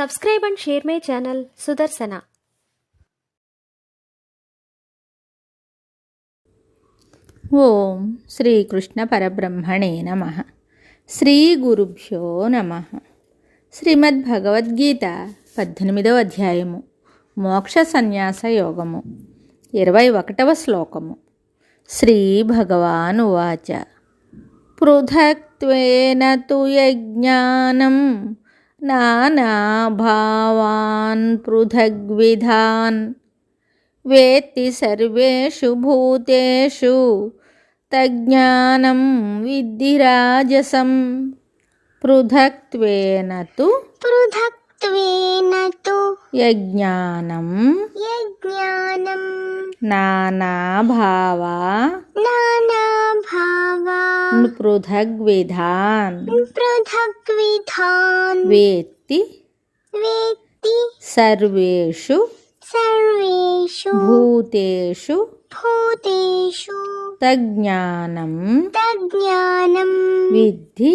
Subscribe and share my channel Sudarsana. ఓం శ్రీకృష్ణ పరబ్రహ్మణే నమః. శ్రీ గురుభ్యో నమః. శ్రీమద్భగవద్గీత 18వ అధ్యాయము మోక్ష సన్యాస యోగము 21వ శ్లోకము. శ్రీ భగవాన్ ఉవాచ పృథక్త్వేన తు యజ్ఞానం నానాభావాన్ పృథగ్విధాన్ వేత్తి సర్వేషు భూతేషు తజ్ఞానం విద్ధి రాజసం. పృథక్త్వేన తు యజ్ఞానం నానాభావాన్ పృథగ్విధాన్ వేత్తి సర్వేషు భూతేషు తజ్ఞానం విద్ధి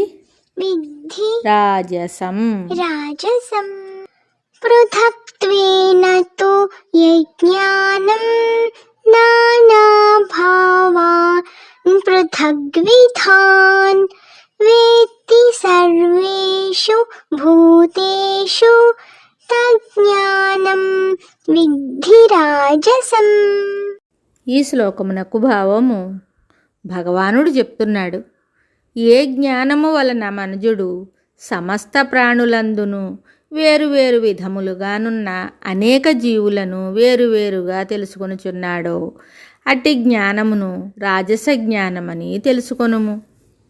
రాజసం. పృథక్త్వేన తు యజ్ఞానం నానాభావాన్ పృథగ్విధాన్ వేత్తి సర్వేషు భూతేషు తజ్ఞానం విద్ధి రాజసం. ఈ శ్లోకమునకు భావము భగవానుడు చెప్తున్నాడు. ఏ జ్ఞానము వలన మనుజుడు సమస్త ప్రాణులందును వేరువేరు విధములుగానున్న అనేక జీవులను వేరువేరుగా తెలుసుకొనుచున్నాడో అట్టి జ్ఞానమును రాజస జ్ఞానమని తెలుసుకొనుము.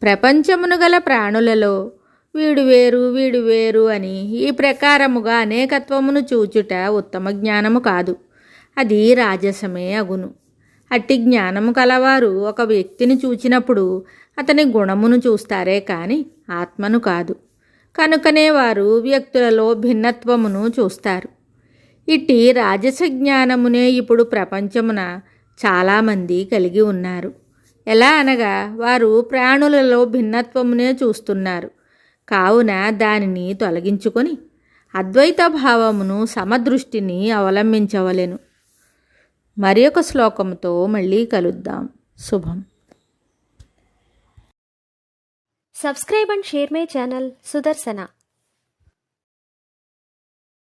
ప్రపంచమును గల ప్రాణులలో వీడు వేరు అని ఈ ప్రకారముగా అనేకత్వమును చూచుట ఉత్తమ జ్ఞానము కాదు, అది రాజసమే అగును. అట్టి జ్ఞానము కలవారు ఒక వ్యక్తిని చూచినప్పుడు అతని గుణమును చూస్తారే కానీ ఆత్మను కాదు. కనుకనే వారు వ్యక్తులలో భిన్నత్వమును చూస్తారు. ఇట్టి రాజస జ్ఞానమునే ఇప్పుడు ప్రపంచమున చాలామంది కలిగి ఉన్నారు. ఎలా అనగా వారు ప్రాణులలో భిన్నత్వమునే చూస్తున్నారు. కావున దానిని తొలగించుకొని అద్వైత భావమును సమదృష్టిని అవలంబించవలెను. మరి ఒక శ్లోకముతో మళ్ళీ కలుద్దాం. శుభం. Subscribe and share my channel Sudarsana.